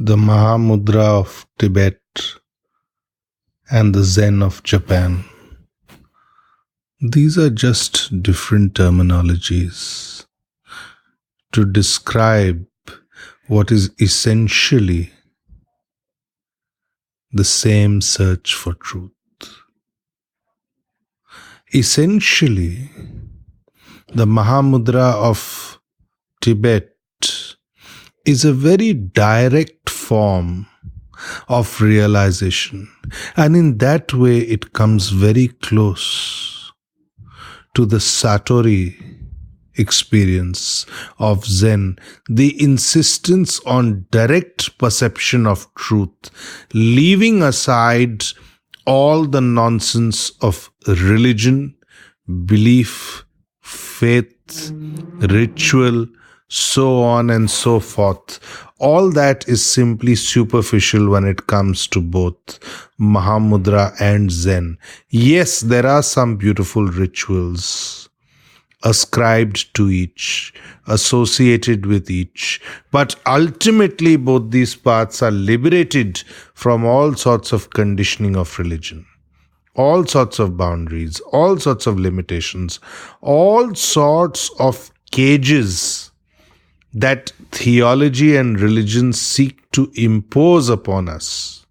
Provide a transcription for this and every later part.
the Mahamudra of Tibet and the Zen of Japan. These are just different terminologies to describe what is essentially the same search for truth. Essentially, the Mahamudra of Tibet is a very direct form of realization, and in that way it comes very close to the Satori experience of Zen, the insistence on direct perception of truth, leaving aside all the nonsense of religion, belief, faith, ritual, so on and so forth. All that is simply superficial when it comes to both Mahamudra and Zen. Yes, there are some beautiful rituals ascribed to each, associated with each, but ultimately both these paths are liberated from all sorts of conditioning of religion, all sorts of boundaries, all sorts of limitations, all sorts of cages that theology and religion seek to impose upon us.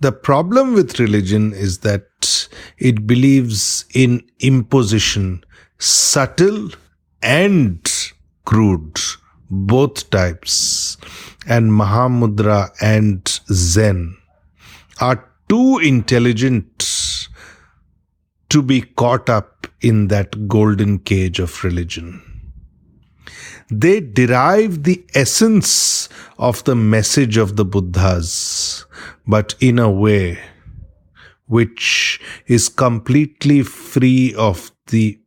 The problem with religion is that it believes in imposition, subtle and crude, both types. And Mahamudra and Zen are too intelligent to be caught up in that golden cage of religion. They derive the essence of the message of the Buddhas, but in a way which is completely free of the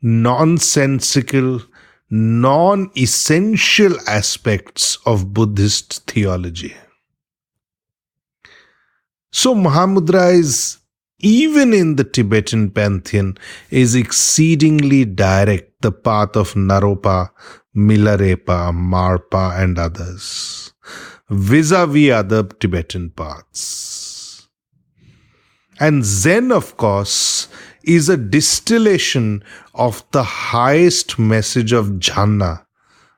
nonsensical, non-essential aspects of Buddhist theology. So Mahamudra is, even in the Tibetan pantheon, is exceedingly direct, the path of Naropa, Milarepa, Marpa and others, vis-a-vis other Tibetan paths. And Zen, of course, is a distillation of the highest message of jhana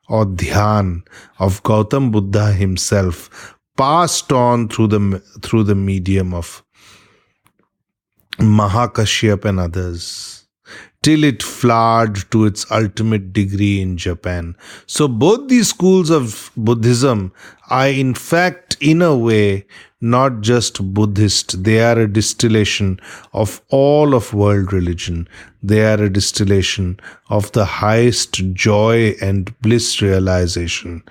or dhyan of Gautam Buddha himself, passed on through the medium of Mahakashyap and others, till it flowered to its ultimate degree in Japan. So both these schools of Buddhism are in fact, in a way, not just Buddhist. They are a distillation of all of world religion. They are a distillation of the highest joy and bliss realization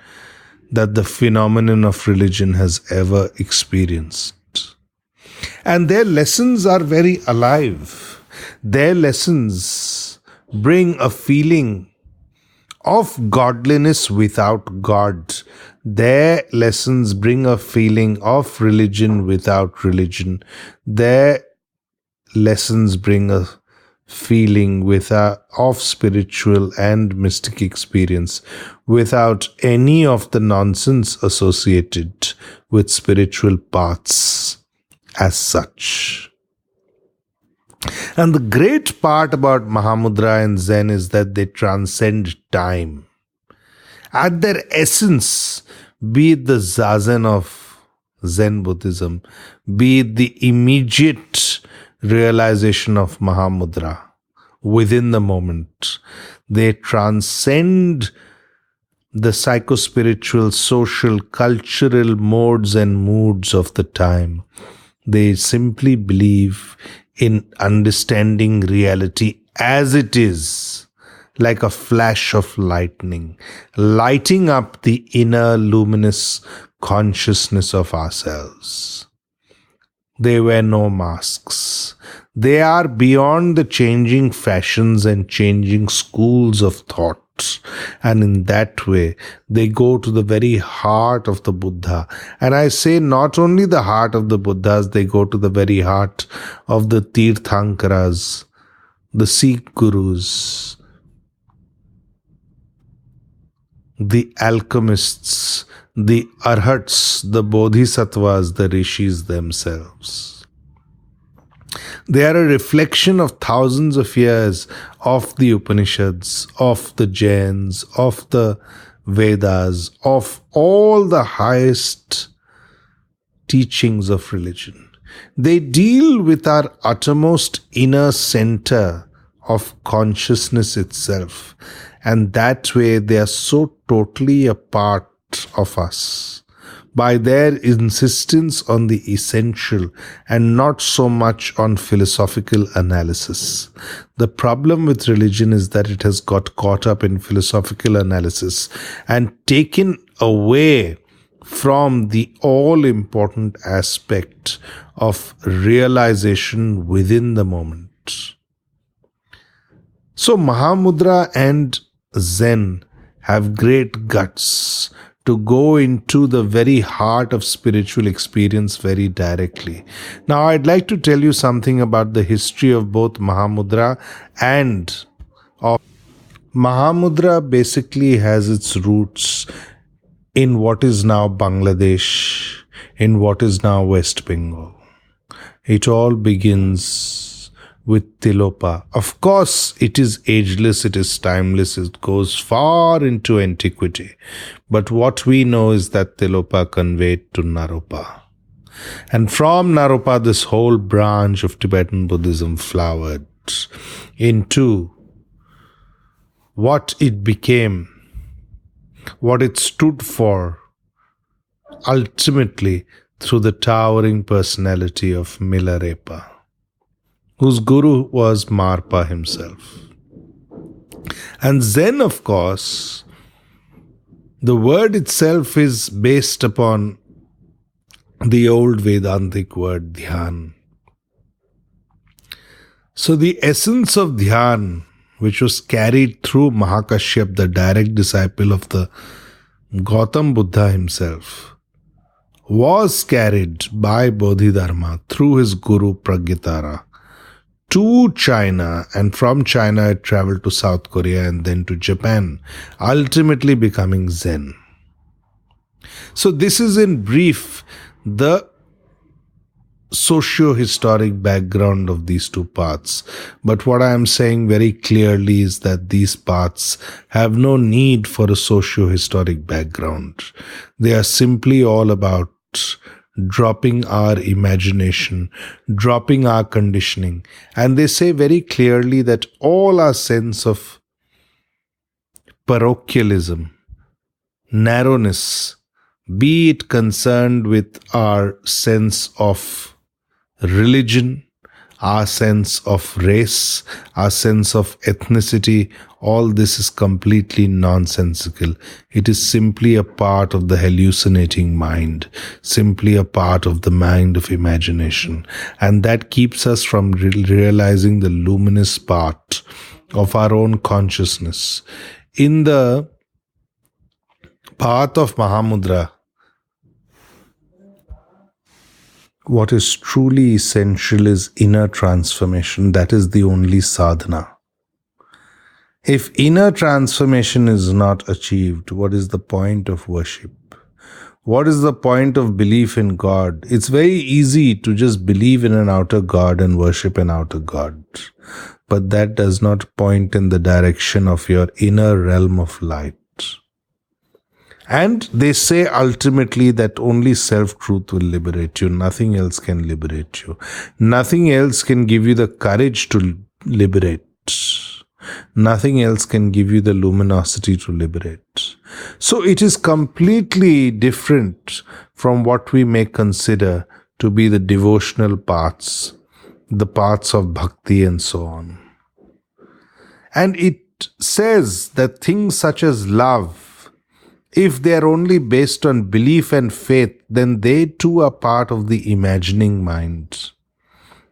that the phenomenon of religion has ever experienced. And their lessons are very alive. Their lessons bring a feeling of godliness without God. Their lessons bring a feeling of religion without religion. Their lessons bring a feeling of spiritual and mystic experience without any of the nonsense associated with spiritual paths as such. And the great part about Mahamudra and Zen is that they transcend time. At their essence, be it the Zazen of Zen Buddhism, be it the immediate realization of Mahamudra within the moment, they transcend the psychospiritual, social, cultural modes and moods of the time. They simply believe in understanding reality as it is, like a flash of lightning, lighting up the inner luminous consciousness of ourselves. They wear no masks. They are beyond the changing fashions and changing schools of thought. And in that way, they go to the very heart of the Buddha. And I say not only the heart of the Buddhas, they go to the very heart of the Tirthankaras, the Sikh Gurus, the alchemists, the arhats, the bodhisattvas, the rishis themselves. They are a reflection of thousands of years of the Upanishads, of the Jains, of the Vedas, of all the highest teachings of religion. They deal with our uttermost inner center of consciousness itself, and that way they are so totally a part of us by their insistence on the essential and not so much on philosophical analysis. The problem with religion is that it has got caught up in philosophical analysis and taken away from the all-important aspect of realization within the moment. So Mahamudra and Zen have great guts to go into the very heart of spiritual experience very directly. Now, I'd like to tell you something about the history of both Mahamudra and of Mahamudra. Basically has its roots in what is now Bangladesh, in what is now West Bengal. It all begins with Tilopa. Of course, it is ageless, it is timeless, it goes far into antiquity. But what we know is that Tilopa conveyed to Naropa. And from Naropa, this whole branch of Tibetan Buddhism flowered into what it became, what it stood for, ultimately through the towering personality of Milarepa, whose guru was Marpa himself. And Zen, of course, the word itself is based upon the old Vedantic word dhyan. So the essence of dhyan, which was carried through Mahakashyap, the direct disciple of the Gautam Buddha himself, was carried by Bodhidharma through his guru Pragyatara to China, and from China it traveled to South Korea and then to Japan, ultimately becoming Zen. So this is in brief the socio-historic background of these two paths. But what I am saying very clearly is that these paths have no need for a socio-historic background. They are simply all about dropping our imagination, dropping our conditioning. And they say very clearly that all our sense of parochialism, narrowness, be it concerned with our sense of religion, our sense of race, our sense of ethnicity, all this is completely nonsensical. It is simply a part of the hallucinating mind, simply a part of the mind of imagination. And that keeps us from realizing the luminous part of our own consciousness. In the path of Mahamudra, what is truly essential is inner transformation. That is the only sadhana. If inner transformation is not achieved, what is the point of worship? What is the point of belief in God? It's very easy to just believe in an outer God and worship an outer God. But that does not point in the direction of your inner realm of light. And they say ultimately that only self-truth will liberate you. Nothing else can liberate you. Nothing else can give you the courage to liberate. Nothing else can give you the luminosity to liberate. So it is completely different from what we may consider to be the devotional paths, the paths of bhakti and so on. And it says that things such as love, if they are only based on belief and faith, then they too are part of the imagining mind.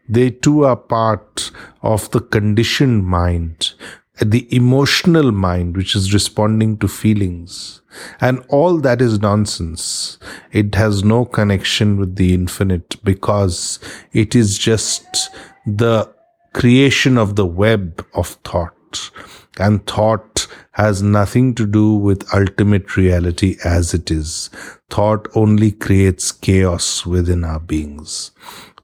They too are part of the conditioned mind, the emotional mind which is responding to feelings. And all that is nonsense. It has no connection with the infinite because it is just the creation of the web of thought. And thought has nothing to do with ultimate reality as it is. Thought only creates chaos within our beings.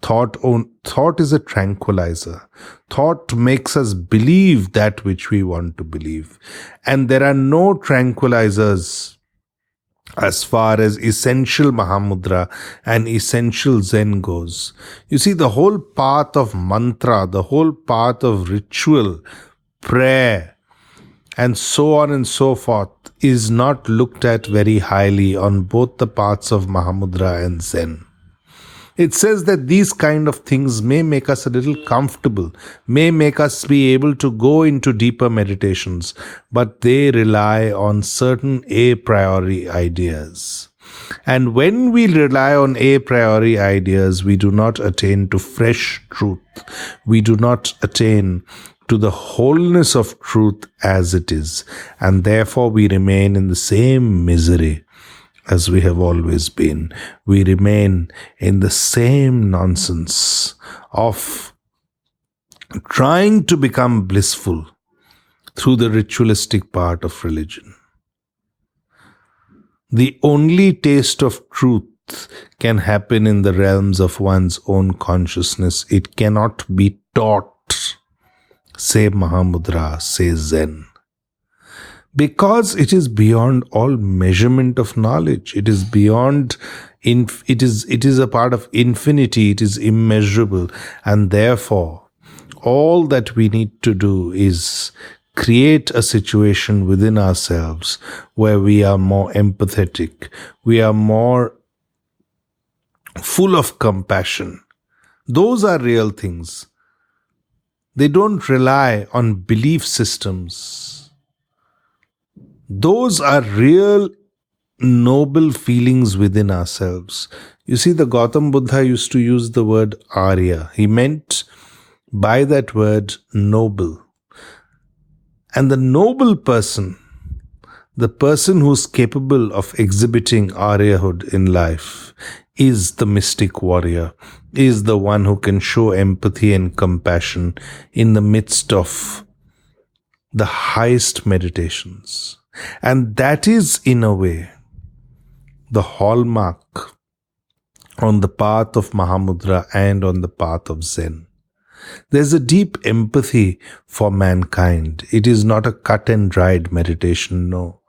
Thought is a tranquilizer. Thought makes us believe that which we want to believe. And there are no tranquilizers as far as essential Mahamudra and essential Zen goes. You see, the whole path of mantra, the whole path of ritual, prayer, and so on and so forth is not looked at very highly on both the paths of Mahamudra and Zen. It says that these kind of things may make us a little comfortable, may make us be able to go into deeper meditations, but they rely on certain a priori ideas. And when we rely on a priori ideas, we do not attain to fresh truth. We do not attain to the wholeness of truth as it is, and therefore we remain in the same misery as we have always been. We remain in the same nonsense of trying to become blissful through the ritualistic part of religion. The only taste of truth can happen in the realms of one's own consciousness. It cannot be taught, say Mahamudra, say Zen. Because it is beyond all measurement of knowledge. It is beyond, it is a part of infinity. It is immeasurable. And therefore, all that we need to do is create a situation within ourselves where we are more empathetic. We are more full of compassion. Those are real things. They don't rely on belief systems. Those are real noble feelings within ourselves. You see, the Gautam Buddha used to use the word Arya. He meant by that word noble. And the noble person, the person who's capable of exhibiting Aryahood in life, is the mystic warrior, is the one who can show empathy and compassion in the midst of the highest meditations. And that is, in a way, the hallmark on the path of Mahamudra and on the path of Zen. There's a deep empathy for mankind. It is not a cut and dried meditation, no.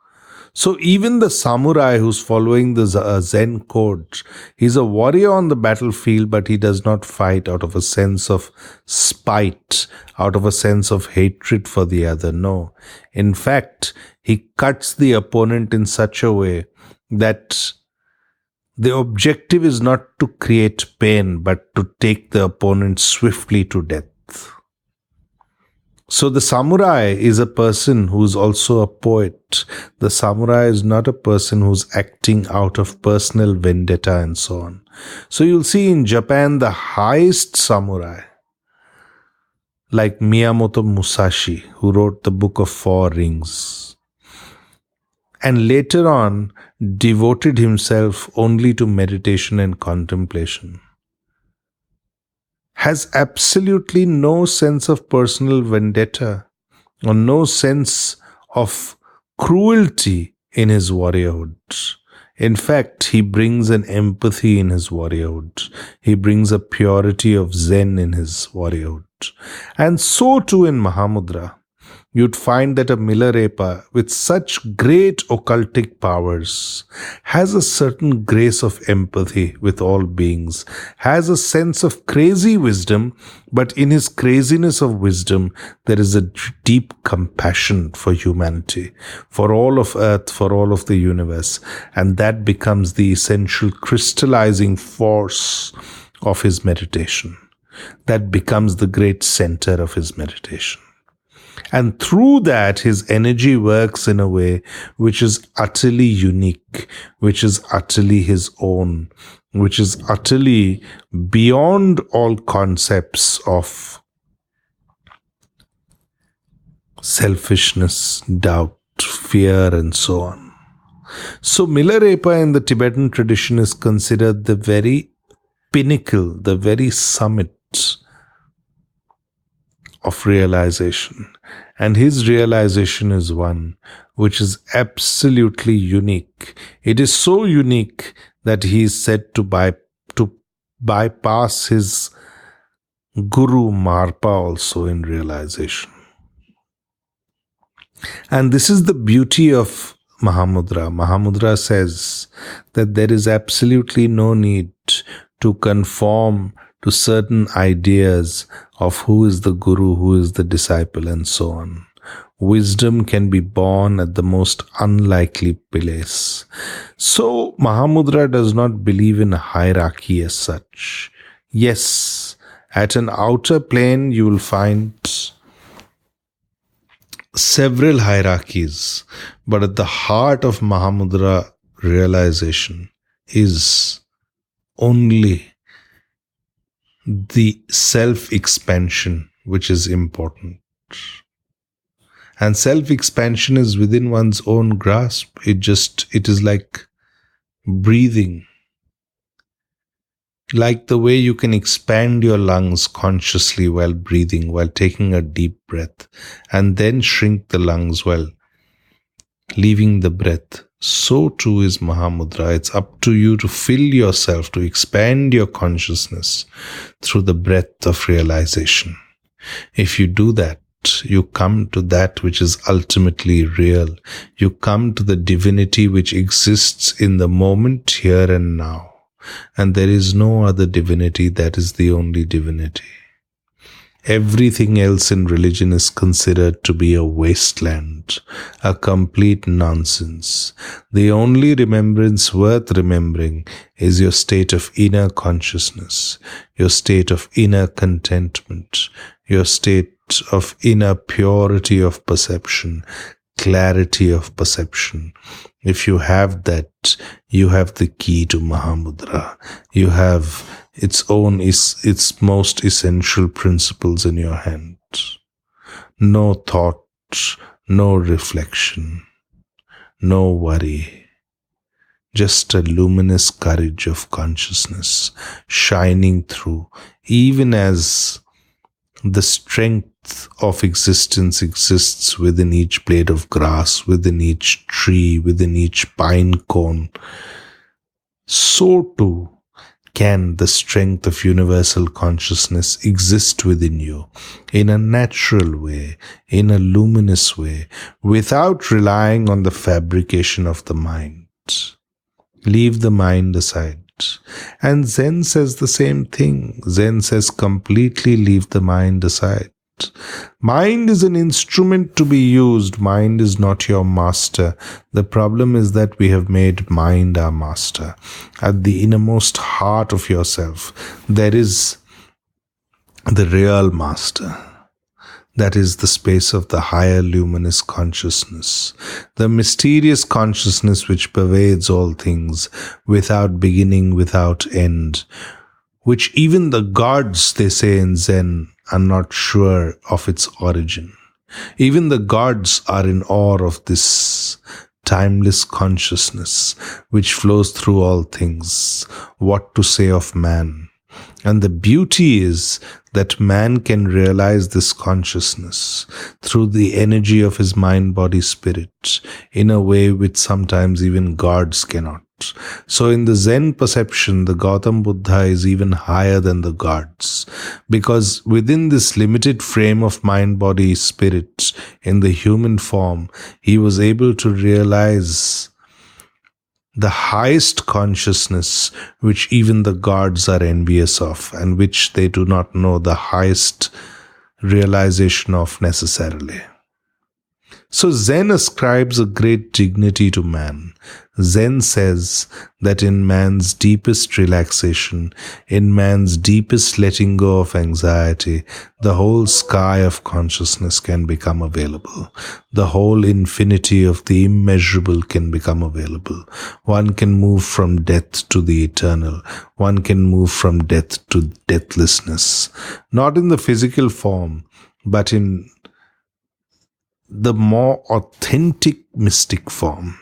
So even the samurai who's following the Zen code, he's a warrior on the battlefield, but he does not fight out of a sense of spite, out of a sense of hatred for the other. No. In fact, he cuts the opponent in such a way that the objective is not to create pain, but to take the opponent swiftly to death. So the samurai is a person who's also a poet. The samurai is not a person who's acting out of personal vendetta and so on. So you'll see in Japan the highest samurai, like Miyamoto Musashi, who wrote the Book of Four Rings, and later on devoted himself only to meditation and contemplation, has absolutely no sense of personal vendetta or no sense of cruelty in his warriorhood. In fact, he brings an empathy in his warriorhood. He brings a purity of Zen in his warriorhood. And so too in Mahamudra. You'd find that a Milarepa with such great occultic powers has a certain grace of empathy with all beings, has a sense of crazy wisdom, but in his craziness of wisdom, there is a deep compassion for humanity, for all of earth, for all of the universe, and that becomes the essential crystallizing force of his meditation. That becomes the great center of his meditation. And through that, his energy works in a way which is utterly unique, which is utterly his own, which is utterly beyond all concepts of selfishness, doubt, fear, and so on. So Milarepa in the Tibetan tradition is considered the very pinnacle, the very summit of realization. And his realization is one which is absolutely unique. It is so unique that he is said to bypass his Guru Marpa also in realization. And this is the beauty of Mahamudra. Mahamudra says that there is absolutely no need to conform to certain ideas of who is the Guru, who is the disciple, and so on. Wisdom can be born at the most unlikely place. So, Mahamudra does not believe in hierarchy as such. Yes, at an outer plane you will find several hierarchies, but at the heart of Mahamudra realization is only the self-expansion which is important. And self-expansion is within one's own grasp. It is like breathing. Like the way you can expand your lungs consciously while breathing, while taking a deep breath, and then shrink the lungs while leaving the breath. So too is Mahamudra. It's up to you to fill yourself, to expand your consciousness through the breath of realization. If you do that, you come to that which is ultimately real. You come to the divinity which exists in the moment, here and now. And there is no other divinity, that is the only divinity. Everything else in religion is considered to be a wasteland, a complete nonsense. The only remembrance worth remembering is your state of inner consciousness, your state of inner contentment, your state of inner purity of perception, clarity of perception. If you have that, you have the key to Mahamudra. You have its most essential principles in your hand. No thought, no reflection, no worry. Just a luminous courage of consciousness shining through, even as the strength of existence exists within each blade of grass, within each tree, within each pine cone. So too can the strength of universal consciousness exist within you in a natural way, in a luminous way, without relying on the fabrication of the mind. Leave the mind aside. And Zen says the same thing. Zen says completely leave the mind aside. Mind is an instrument to be used. Mind is not your master. The problem is that we have made mind our master. At the innermost heart of yourself, there is the real master. That is the space of the higher luminous consciousness, the mysterious consciousness which pervades all things, without beginning, without end, which even the gods, they say in Zen, are not sure of its origin. Even the gods are in awe of this timeless consciousness which flows through all things. What to say of man? And the beauty is that man can realize this consciousness through the energy of his mind, body, spirit in a way which sometimes even gods cannot. So in the Zen perception, the Gautam Buddha is even higher than the gods, because within this limited frame of mind, body, spirit in the human form, he was able to realize the highest consciousness which even the gods are envious of and which they do not know the highest realization of necessarily. So Zen ascribes a great dignity to man. Zen says that in man's deepest relaxation, in man's deepest letting go of anxiety, the whole sky of consciousness can become available. The whole infinity of the immeasurable can become available. One can move from death to the eternal. One can move from death to deathlessness. Not in the physical form, but in the more authentic mystic form,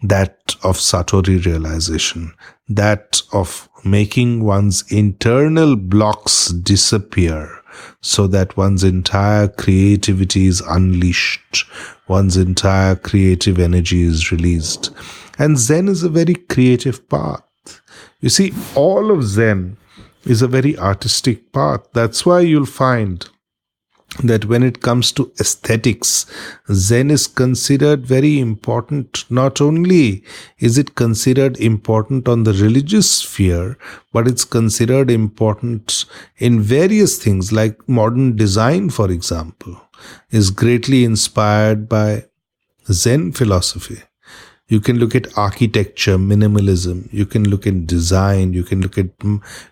that of Satori realization, that of making one's internal blocks disappear so that one's entire creativity is unleashed, one's entire creative energy is released. And Zen is a very creative path. You see, all of Zen is a very artistic path. That's why you'll find that when it comes to aesthetics, Zen is considered very important. Not only is it considered important on the religious sphere, but it's considered important in various things, like modern design, for example, is greatly inspired by Zen philosophy. You can look at architecture, minimalism. You can look at design. You can look at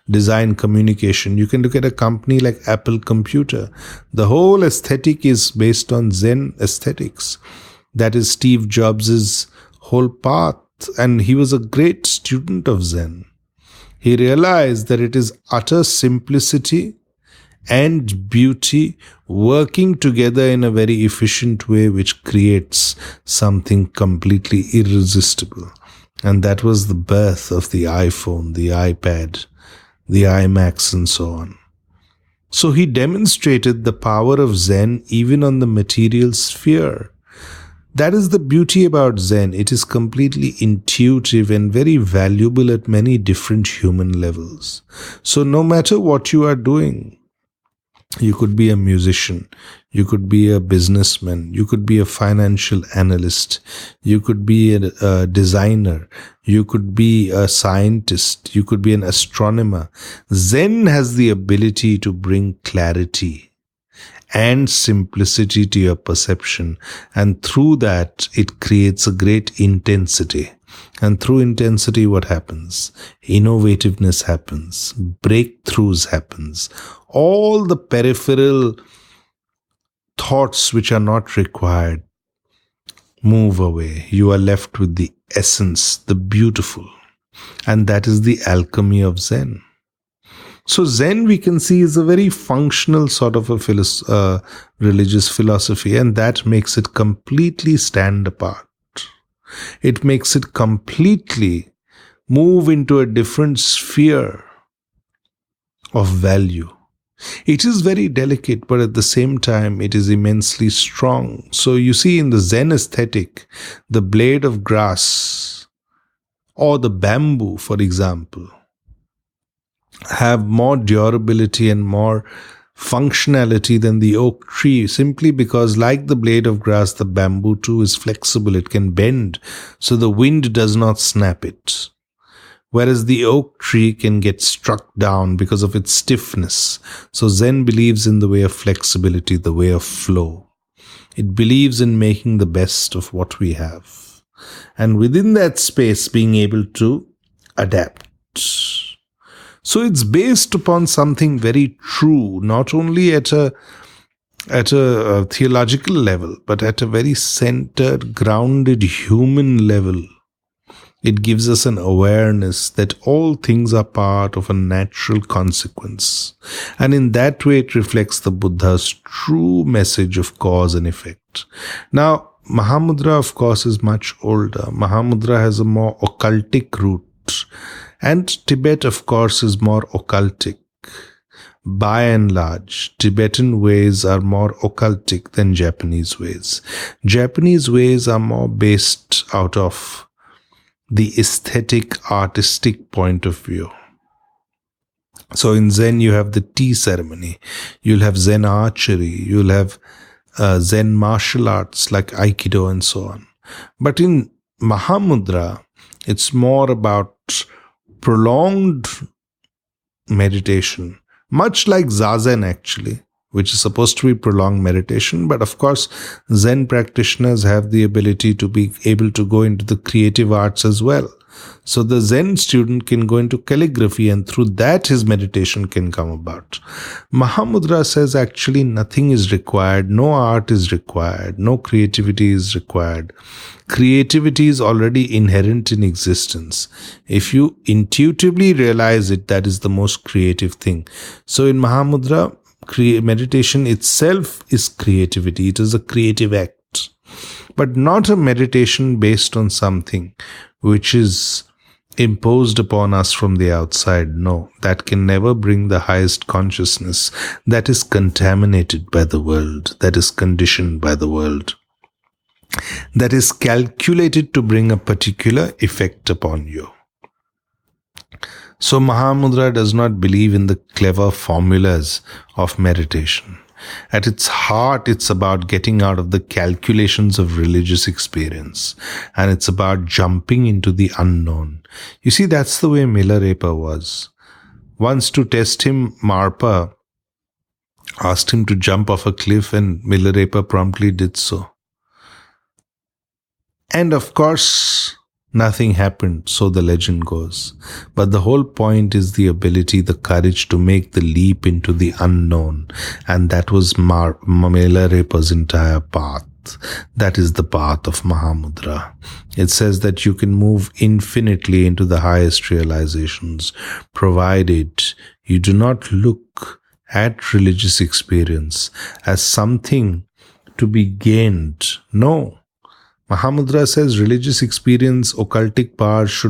design communication. You can look at a company like Apple Computer. The whole aesthetic is based on Zen aesthetics. That is Steve Jobs' whole path. And he was a great student of Zen. He realized that it is utter simplicity and beauty working together in a very efficient way, which creates something completely irresistible. And that was the birth of the iPhone, the iPad, the iMacs, and so on. So he demonstrated the power of Zen even on the material sphere. That is the beauty about Zen. It is completely intuitive and very valuable at many different human levels. So no matter what you are doing, you could be a musician, you could be a businessman, you could be a financial analyst, you could be a designer, you could be a scientist, you could be an astronomer. Zen has the ability to bring clarity and simplicity to your perception, and through that it creates a great intensity. And through intensity, what happens? Innovativeness happens, breakthroughs happens. All the peripheral thoughts which are not required move away. You are left with the essence, the beautiful. And that is the alchemy of Zen. So Zen, we can see, is a very functional sort of a religious philosophy, and that makes it completely stand apart. It makes it completely move into a different sphere of value. It is very delicate, but at the same time, it is immensely strong. So you see, in the Zen aesthetic, the blade of grass or the bamboo, for example, have more durability and more functionality than the oak tree, simply because, like the blade of grass, the bamboo too is flexible. It can bend, so the wind does not snap it. Whereas the oak tree can get struck down because of its stiffness. So Zen believes in the way of flexibility, the way of flow. It believes in making the best of what we have, and within that space being able to adapt. So it's based upon something very true, not only at a theological level, but at a very centered, grounded human level. It gives us an awareness that all things are part of a natural consequence. And in that way, it reflects the Buddha's true message of cause and effect. Now, Mahamudra, of course, is much older. Mahamudra has a more occultic root. And Tibet, of course, is more occultic. By and large, Tibetan ways are more occultic than Japanese ways. Japanese ways are more based out of the aesthetic, artistic point of view. So in Zen, you have the tea ceremony. You'll have Zen archery. You'll have Zen martial arts like Aikido and so on. But in Mahamudra, it's more about prolonged meditation, much like Zazen actually, which is supposed to be prolonged meditation. But of course, Zen practitioners have the ability to be able to go into the creative arts as well. So the Zen student can go into calligraphy, and through that his meditation can come about. Mahamudra says actually nothing is required, no art is required, no creativity is required. Creativity is already inherent in existence. If you intuitively realize it, that is the most creative thing. So in Mahamudra, meditation itself is creativity. It is a creative act, but not a meditation based on something which is imposed upon us from the outside. No, that can never bring the highest consciousness. That is contaminated by the world, that is conditioned by the world, that is calculated to bring a particular effect upon you. So Mahamudra does not believe in the clever formulas of meditation. At its heart, it's about getting out of the calculations of religious experience, and it's about jumping into the unknown. You see, that's the way Milarepa was. Once, to test him, Marpa asked him to jump off a cliff, and Milarepa promptly did so. And of course, nothing happened, so the legend goes. But the whole point is the ability, the courage to make the leap into the unknown. And that was Milarepa's entire path. That is the path of Mahamudra. It says that you can move infinitely into the highest realizations, provided you do not look at religious experience as something to be gained. No. Mahamudra says religious experience, occultic powers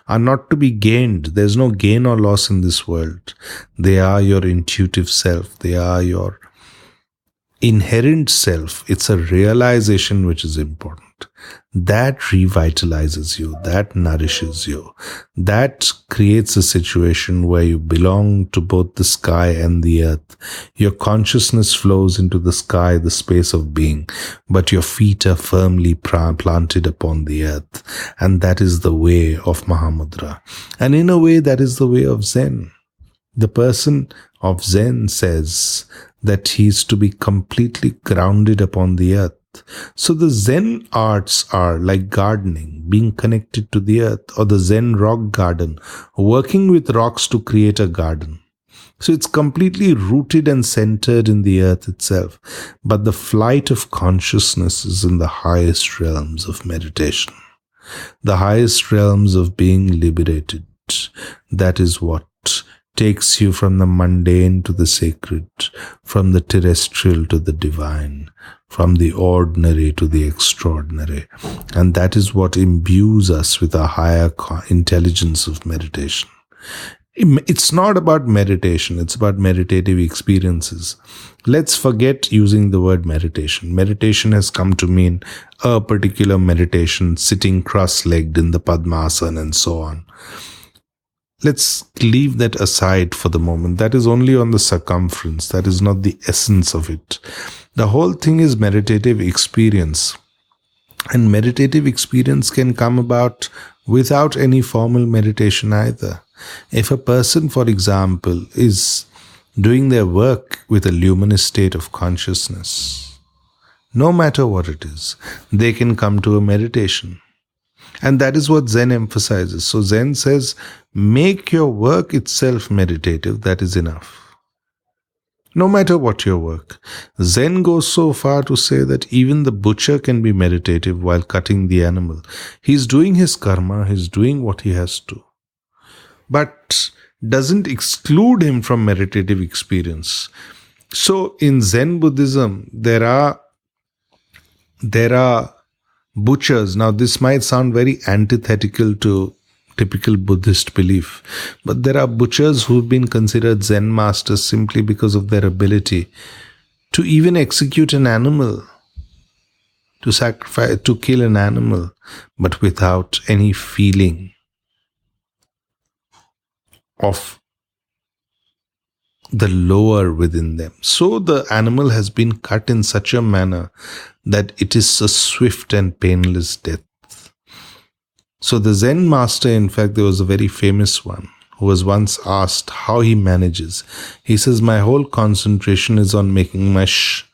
are not to be gained. There's no gain or loss in this world. They are your intuitive self. They are your inherent self. It's a realization which is important. That revitalizes you. That nourishes you. That creates a situation where you belong to both the sky and the earth. Your consciousness flows into the sky, the space of being, but your feet are firmly planted upon the earth. And that is the way of Mahamudra. And in a way, that is the way of Zen. The person of Zen says that he is to be completely grounded upon the earth. So the Zen arts are like gardening, being connected to the earth, or the Zen rock garden, working with rocks to create a garden. So it's completely rooted and centered in the earth itself. But the flight of consciousness is in the highest realms of meditation, the highest realms of being liberated. That is what takes you from the mundane to the sacred, from the terrestrial to the divine, from the ordinary to the extraordinary. And that is what imbues us with a higher intelligence of meditation. It's not about meditation, it's about meditative experiences. Let's forget using the word meditation. Meditation has come to mean a particular meditation, sitting cross-legged in the Padmasana and so on. Let's leave that aside for the moment. That is only on the circumference. That is not the essence of it. The whole thing is meditative experience. And meditative experience can come about without any formal meditation either. If a person, for example, is doing their work with a luminous state of consciousness, no matter what it is, they can come to a meditation. And that is what Zen emphasizes. So Zen says, make your work itself meditative. That is enough. No matter what your work. Zen goes so far to say that even the butcher can be meditative while cutting the animal. He's doing his karma, he's doing what he has to. But doesn't exclude him from meditative experience. So in Zen Buddhism, there are butchers. Now this might sound very antithetical to typical Buddhist belief, but there are butchers who've been considered Zen masters simply because of their ability to even execute an animal, to sacrifice, to kill an animal, but without any feeling of the lower within them. So the animal has been cut in such a manner that it is a swift and painless death. So the Zen master, in fact, there was a very famous one who was once asked how he manages. He says, my whole concentration is on making my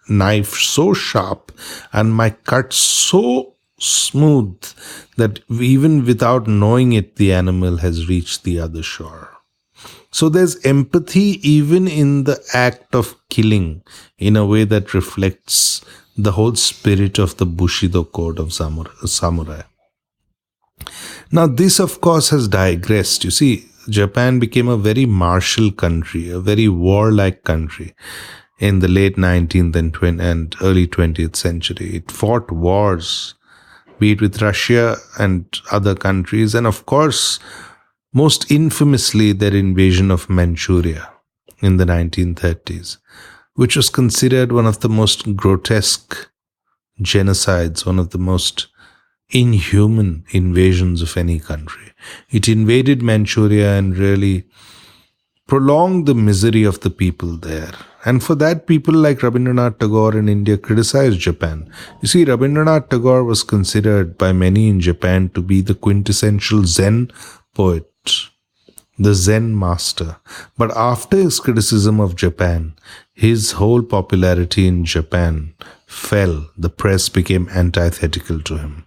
knife so sharp and my cut so smooth that even without knowing it, the animal has reached the other shore. So there's empathy even in the act of killing in a way that reflects the whole spirit of the Bushido code of samurai. Now this of course has digressed. You see, Japan became a very martial country, a very warlike country in the late 19th and early 20th century. It fought wars, be it with Russia and other countries, and of course Most infamously, their invasion of Manchuria in the 1930s, which was considered one of the most grotesque genocides, one of the most inhuman invasions of any country. It invaded Manchuria and really prolonged the misery of the people there. And for that, people like Rabindranath Tagore in India criticized Japan. You see, Rabindranath Tagore was considered by many in Japan to be the quintessential Zen poet, the Zen master. But after his criticism of Japan, his whole popularity in Japan fell. The press became antithetical to him.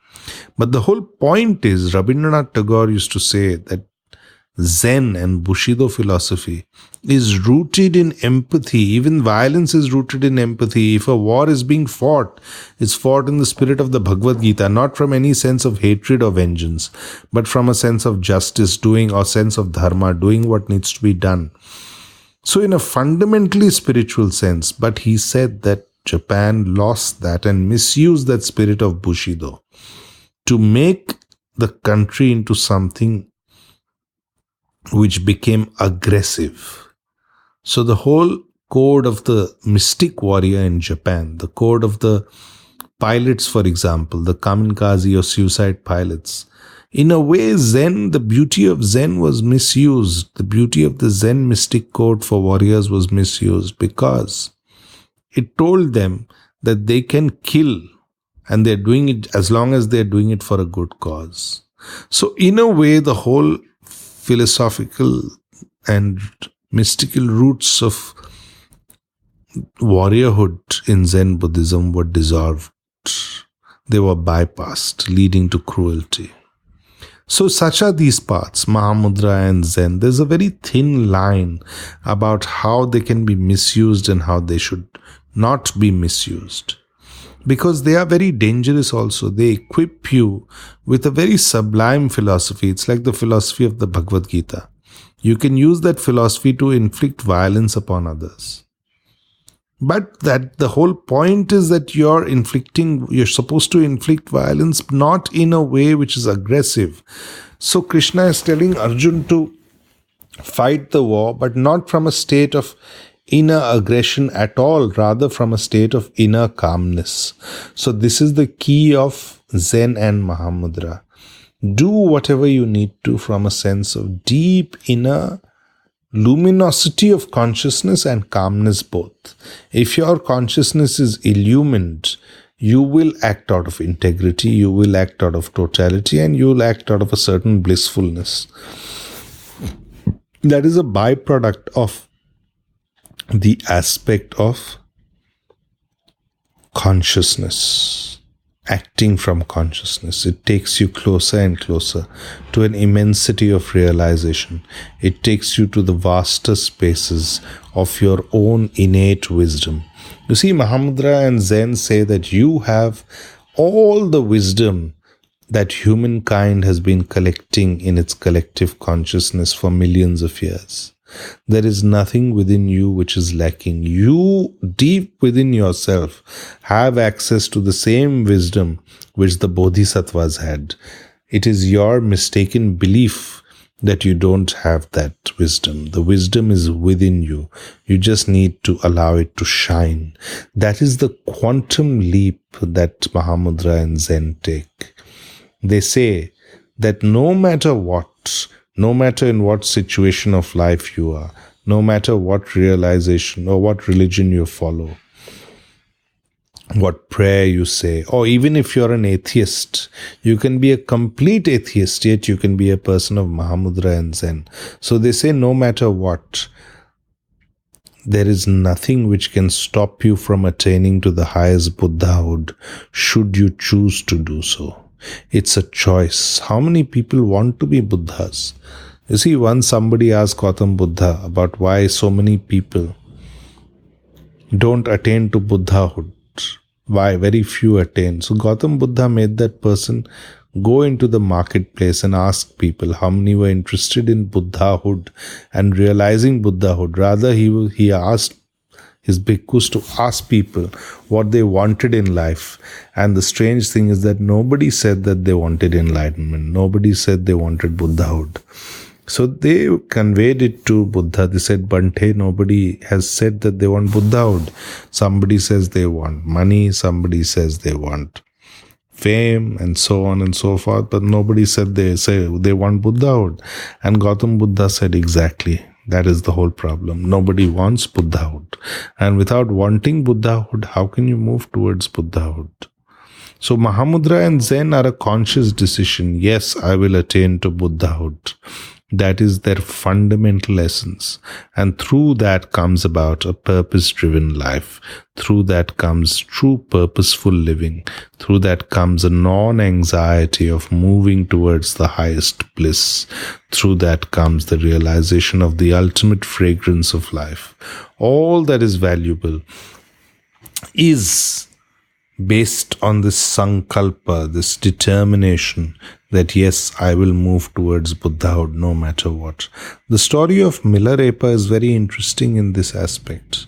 But the whole point is, Rabindranath Tagore used to say that Zen and Bushido philosophy is rooted in empathy. Even violence is rooted in empathy. If a war is being fought, it's fought in the spirit of the Bhagavad Gita, not from any sense of hatred or vengeance, but from a sense of justice, doing or sense of dharma, doing what needs to be done. So in a fundamentally spiritual sense, but he said that Japan lost that and misused that spirit of Bushido to make the country into something which became aggressive. So the whole code of the mystic warrior in Japan, the code of the pilots, for example, the kamikaze or suicide pilots, in a way, Zen, the beauty of Zen was misused. The beauty of the Zen mystic code for warriors was misused because it told them that they can kill and they're doing it as long as they're doing it for a good cause. So in a way, the whole philosophical and mystical roots of warriorhood in Zen Buddhism were dissolved. They were bypassed, leading to cruelty. So such are these paths, Mahamudra and Zen. There's a very thin line about how they can be misused and how they should not be misused. Because they are very dangerous also. They equip you with a very sublime philosophy. It's like the philosophy of the Bhagavad Gita. You can use that philosophy to inflict violence upon others. But that the whole point is that you're supposed to inflict violence not in a way which is aggressive. So Krishna is telling Arjun to fight the war, but not from a state of inner aggression at all, rather from a state of inner calmness. So this is the key of Zen and Mahamudra. Do whatever you need to from a sense of deep inner luminosity of consciousness and calmness both. If your consciousness is illumined, you will act out of integrity, you will act out of totality, and you will act out of a certain blissfulness. That is a byproduct of the aspect of consciousness, acting from consciousness. It takes you closer and closer to an immensity of realization. It takes you to the vaster spaces of your own innate wisdom. You see, Mahamudra and Zen say that you have all the wisdom that humankind has been collecting in its collective consciousness for millions of years. There is nothing within you which is lacking. You, deep within yourself, have access to the same wisdom which the Bodhisattvas had. It is your mistaken belief that you don't have that wisdom. The wisdom is within you. You just need to allow it to shine. That is the quantum leap that Mahamudra and Zen take. They say that no matter what, no matter in what situation of life you are, no matter what realization or what religion you follow, what prayer you say, or even if you're an atheist, you can be a complete atheist, yet you can be a person of Mahamudra and Zen. So they say no matter what, there is nothing which can stop you from attaining to the highest Buddhahood should you choose to do so. It's a choice. How many people want to be Buddhas? You see, once somebody asked Gautam Buddha about why so many people don't attain to Buddhahood. Why very few attain. So Gautam Buddha made that person go into the marketplace and ask people how many were interested in Buddhahood and realizing Buddhahood. Rather, he asked his bhikkhus to ask people what they wanted in life. And the strange thing is that nobody said that they wanted enlightenment. Nobody said they wanted Buddhahood. So they conveyed it to Buddha. They said, Bante, nobody has said that they want Buddhahood. Somebody says they want money, somebody says they want fame, and so on and so forth, but nobody said they want Buddhahood. And Gautam Buddha said, exactly, that is the whole problem. Nobody wants Buddhahood. And without wanting Buddhahood, how can you move towards Buddhahood? So Mahamudra and Zen are a conscious decision. Yes, I will attain to Buddhahood. That is their fundamental essence. And through that comes about a purpose-driven life. Through that comes true purposeful living. Through that comes a non-anxiety of moving towards the highest bliss. Through that comes the realization of the ultimate fragrance of life. All that is valuable is based on this sankalpa, this determination that yes, I will move towards Buddhahood no matter what. The story of Milarepa is very interesting in this aspect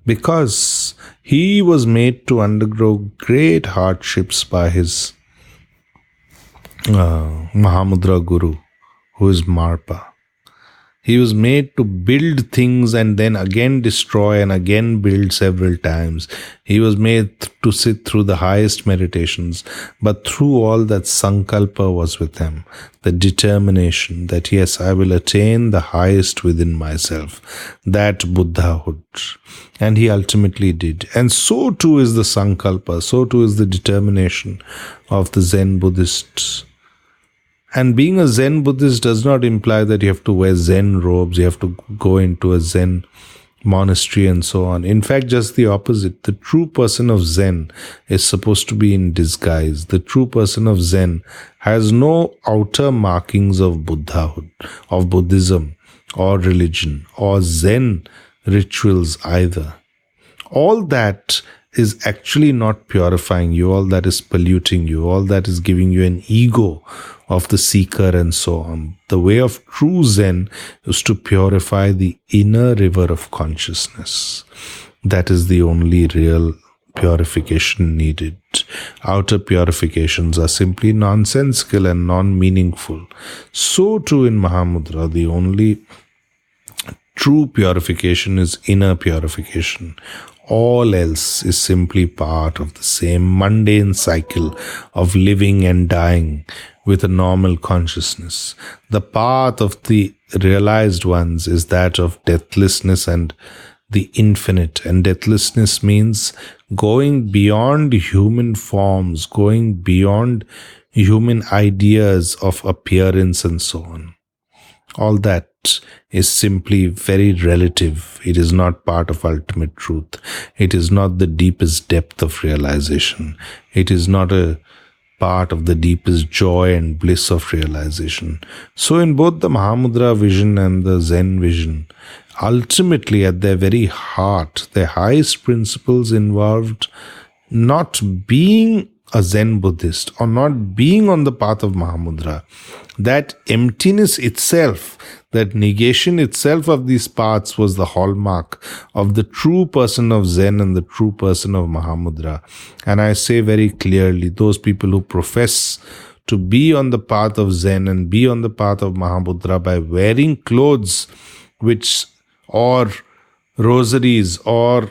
because he was made to undergo great hardships by his Mahamudra Guru, who is Marpa. He was made to build things and then again destroy and again build several times. He was made to sit through the highest meditations. But through all that, sankalpa was with him. The determination that yes, I will attain the highest within myself. That Buddhahood. And he ultimately did. And so too is the sankalpa. So too is the determination of the Zen Buddhists. And being a Zen Buddhist does not imply that you have to wear Zen robes, you have to go into a Zen monastery and so on. In fact, just the opposite. The true person of Zen is supposed to be in disguise. The true person of Zen has no outer markings of Buddhahood, of Buddhism, or religion, or Zen rituals either. All that is actually not purifying you. All that is polluting you. All that is giving you an ego of the seeker and so on. The way of true Zen is to purify the inner river of consciousness. That is the only real purification needed. Outer purifications are simply nonsensical and non-meaningful. So too in Mahamudra, the only true purification is inner purification. All else is simply part of the same mundane cycle of living and dying with a normal consciousness. The path of the realized ones is that of deathlessness and the infinite. And deathlessness means going beyond human forms, going beyond human ideas of appearance and so on. All that is simply very relative. It is not part of ultimate truth. It is not the deepest depth of realization. It is not a part of the deepest joy and bliss of realization. So in both the Mahamudra vision and the Zen vision, ultimately at their very heart, their highest principles involved not being a Zen Buddhist or not being on the path of Mahamudra. That emptiness itself, that negation itself of these paths was the hallmark of the true person of Zen and the true person of Mahamudra. And I say very clearly, those people who profess to be on the path of Zen and be on the path of Mahamudra by wearing clothes or rosaries or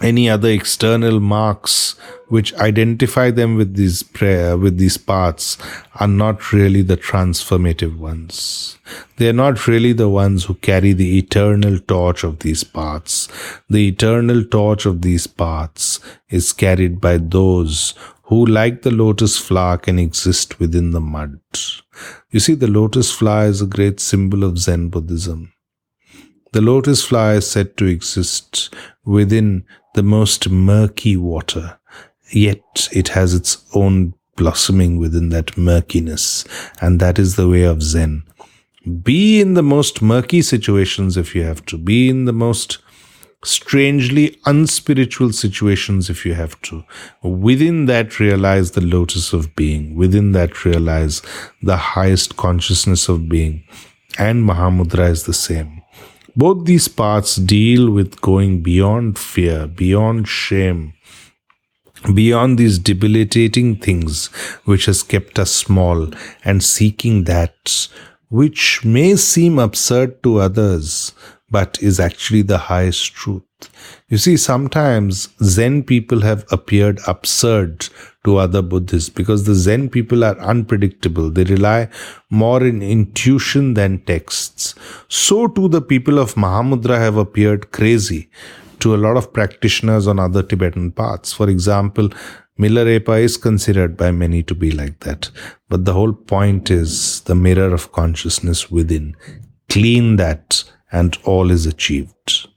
any other external marks which identify them with these paths are not really the transformative ones. They are not really the ones who carry the eternal torch of these paths. The eternal torch of these paths is carried by those who, like the lotus flower, can exist within the mud. You see, the lotus flower is a great symbol of Zen Buddhism. The lotus flower is said to exist within the most murky water, yet it has its own blossoming within that murkiness, and that is the way of Zen. Be in the most murky situations if you have to. Be in the most strangely unspiritual situations if you have to. Within that, realize the lotus of being. Within that, realize the highest consciousness of being. And Mahamudra is the same. Both these paths deal with going beyond fear, beyond shame, beyond these debilitating things which has kept us small, and seeking that which may seem absurd to others, but is actually the highest truth. You see, sometimes Zen people have appeared absurd to other Buddhists because the Zen people are unpredictable. They rely more in intuition than texts. So too the people of Mahamudra have appeared crazy to a lot of practitioners on other Tibetan paths. For example, Milarepa is considered by many to be like that. But the whole point is the mirror of consciousness within. Clean that and all is achieved.